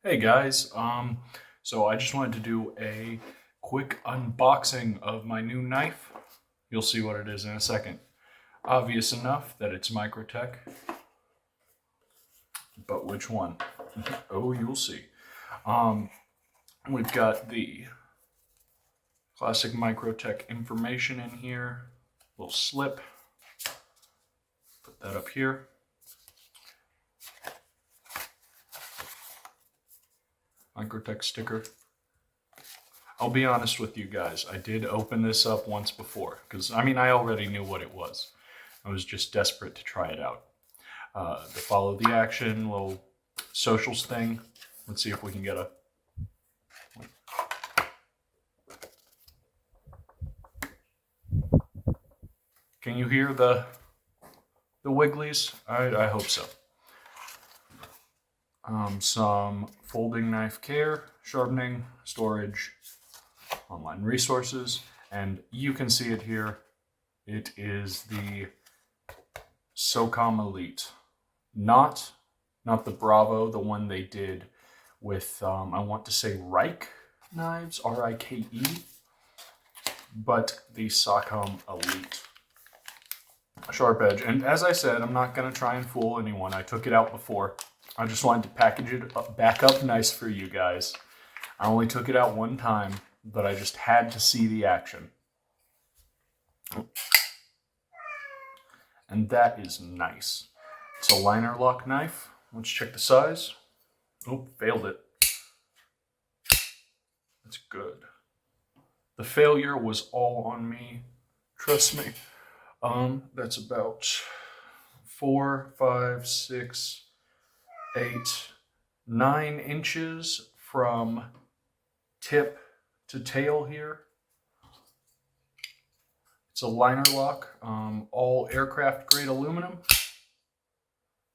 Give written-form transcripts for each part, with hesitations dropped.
Hey guys, so I just wanted to do a quick unboxing of my new knife. You'll see what it is in a second. Obvious enough that it's Microtech, but which one? Oh, you'll see. Um, we've got the classic Microtech information in here, little slip. Put that up here. Microtech sticker. I'll be honest with you guys, I did open this up once before, because I already knew what it was. I was just desperate to try it out. To follow the action, little socials thing. Let's see if we can get a... Can you hear the wigglies? I hope so. Some folding knife care, sharpening, storage, online resources, and you can see it here. It is the SOCOM Elite, not the Bravo, the one they did with I want to say Reich knives, R-I-K-E, but the SOCOM Elite sharp edge. And as I said, I'm not going to try and fool anyone. I took it out before. I just wanted to package it back up nice for you guys. I only took it out one time, but I just had to see the action. And that is nice. It's a liner lock knife. Let's check the size. Oh, failed it. That's good. The failure was all on me. Trust me. That's about 4, 5, 6, 8, 9 inches from tip to tail here. It's a liner lock, all aircraft grade aluminum.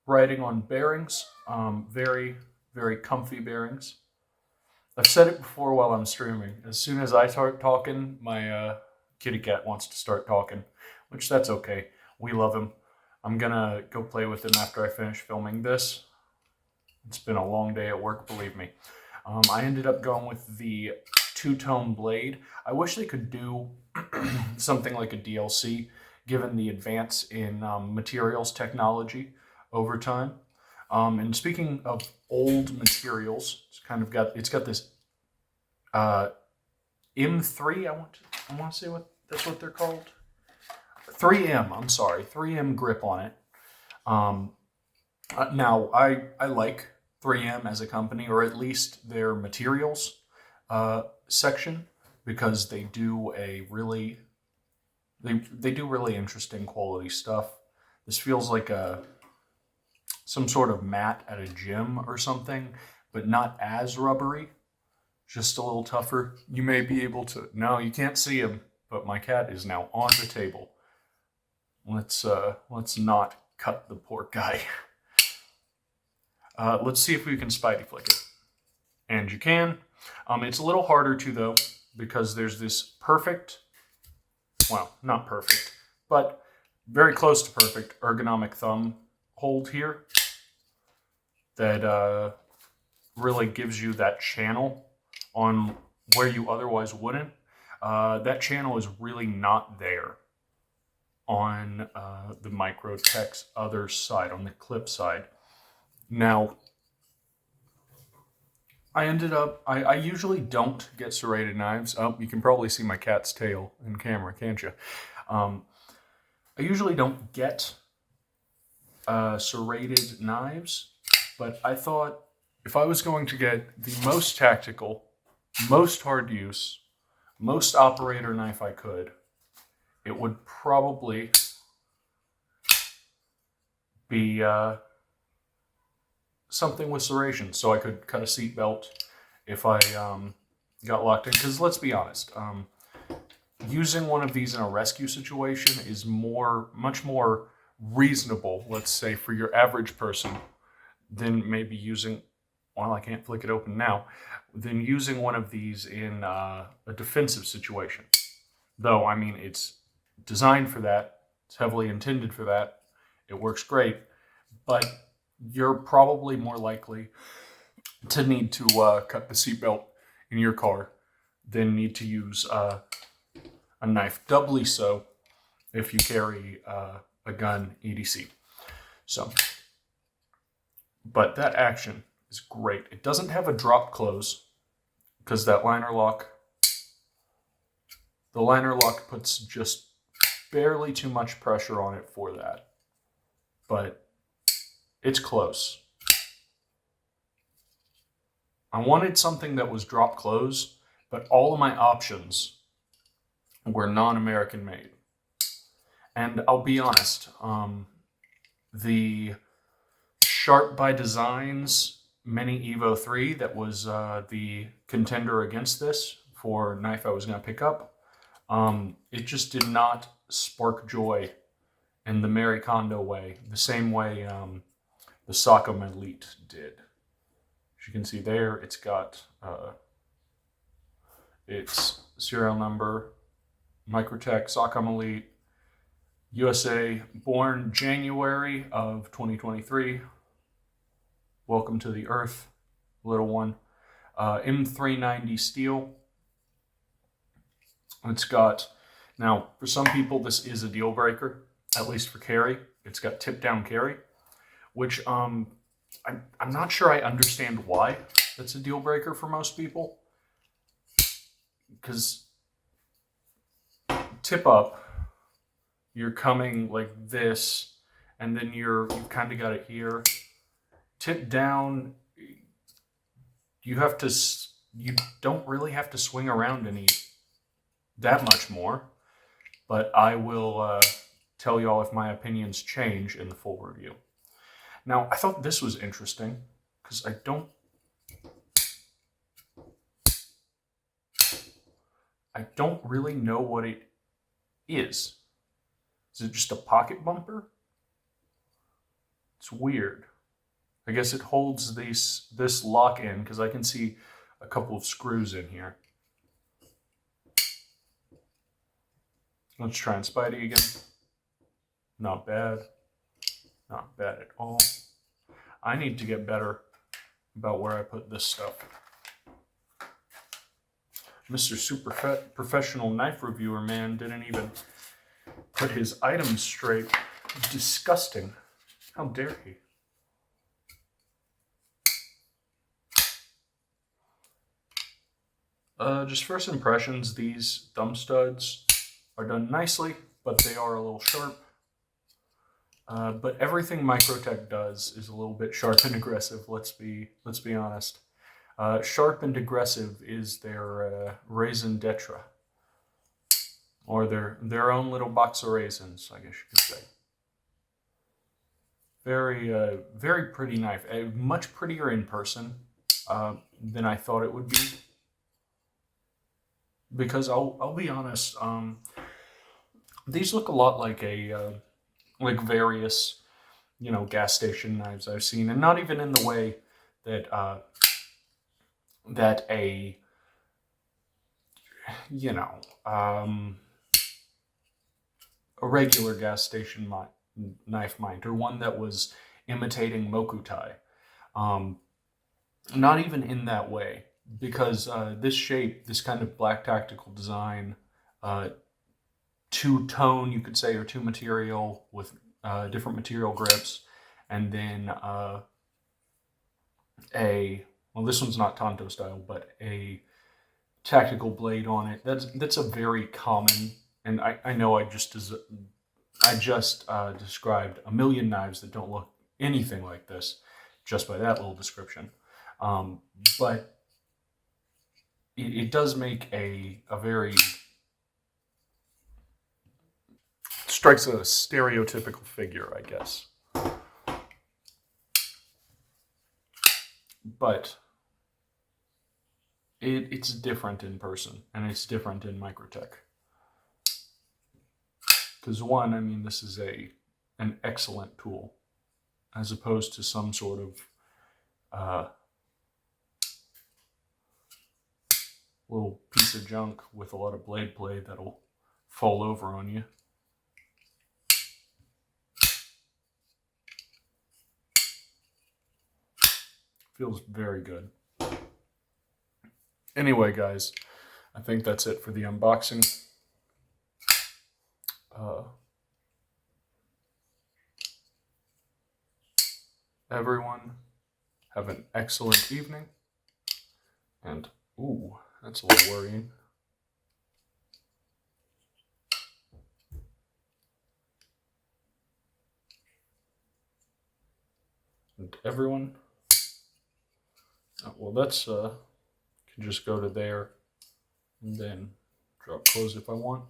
Writing on bearings, very, very comfy bearings. I've said it before while I'm streaming. As soon as I start talking, my kitty cat wants to start talking, which that's okay. We love him. I'm gonna go play with him after I finish filming this. It's been a long day at work, believe me. I ended up going with the two-tone blade. I wish they could do something like a DLC, given the advance in materials technology over time. And speaking of old materials, it's got this M3. I want to say that's what they're called. 3M. I'm sorry, 3M grip on it. Now I like 3M as a company, or at least their materials section, because they do they do really interesting quality stuff. This feels like some sort of mat at a gym or something, but not as rubbery, just a little tougher. You may be able to, no, you can't see him, but my cat is now on the table. Let's not cut the poor guy. Let's see if we can Spidey flick it. And you can. It's a little harder to, though, because there's this perfect, well, not perfect, but very close to perfect ergonomic thumb hold here that really gives you that channel on where you otherwise wouldn't. That channel is really not there on the Microtech's other side, on the clip side. Now, I usually don't get serrated knives. Oh, you can probably see my cat's tail in camera, can't you? I usually don't get serrated knives, but I thought if I was going to get the most tactical, most hard use, most operator knife I could, it would probably be something with serration, so I could cut a seat belt if I got locked in. Because let's be honest, using one of these in a rescue situation is much more reasonable, let's say, for your average person than maybe using, well, I can't flick it open now, than using one of these in a defensive situation. Though, it's designed for that, it's heavily intended for that, it works great, but you're probably more likely to need to cut the seatbelt in your car than need to use a knife. Doubly so if you carry a gun EDC. So, but that action is great. It doesn't have a drop close because that liner lock, the liner lock puts just barely too much pressure on it for that. But it's close. I wanted something that was drop close, but all of my options were non-American made. And I'll be honest, the Sharp by Designs Mini Evo 3 that was the contender against this for knife I was going to pick up, it just did not spark joy in the Marie Kondo way, the same way the Sock'em Elite did. As you can see there, it's got its serial number, Microtech Sock'em Elite, USA, born January of 2023. Welcome to the Earth, little one. M390 steel. It's got, now for some people this is a deal breaker, at least for carry. It's got tip down carry, which I'm not sure I understand why that's a deal breaker for most people. Because tip up, you're coming like this, and then you've kind of got it here. Tip down, you don't really have to swing around that much more. But I will tell y'all if my opinions change in the full review. Now, I thought this was interesting because I don't really know what it is. Is it just a pocket bumper? It's weird. I guess it holds this lock in because I can see a couple of screws in here. Let's try and Spidey again. Not bad. Not bad at all. I need to get better about where I put this stuff. Mr. Super Professional Knife Reviewer man didn't even put his items straight. Disgusting. How dare he? Just first impressions, these thumb studs are done nicely, but they are a little sharp. But everything Microtech does is a little bit sharp and aggressive. Let's be honest. Sharp and aggressive is their raison d'etre, or their own little box of raisins, I guess you could say. Very very pretty knife. Much prettier in person than I thought it would be. Because I'll be honest, these look a lot like like various, gas station knives I've seen, and not even in the way that that a regular gas station knife might, or one that was imitating Mokutai. Not even in that way. Because this shape, this kind of black tactical design, two tone, you could say, or two material with different material grips, and then this one's not Tonto style, but a tactical blade on it. That's a very common, and I know I just described a million knives that don't look anything like this just by that little description, but it does make a very, strikes a stereotypical figure, I guess. But it's different in person, and it's different in Microtech. Because one, this is an excellent tool, as opposed to some sort of little piece of junk with a lot of blade play that'll fall over on you. Feels very good. Anyway, guys, I think that's it for the unboxing. Everyone, have an excellent evening. And, ooh, that's a little worrying. And everyone, well, that's, can just go to there and then drop close if I want.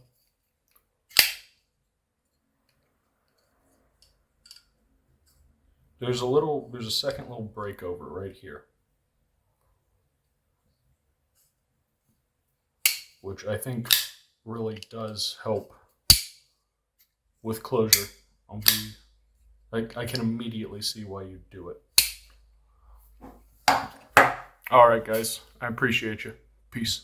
There's a second little breakover right here, which I think really does help with closure. I can immediately see why you do it. All right, guys, I appreciate you. Peace.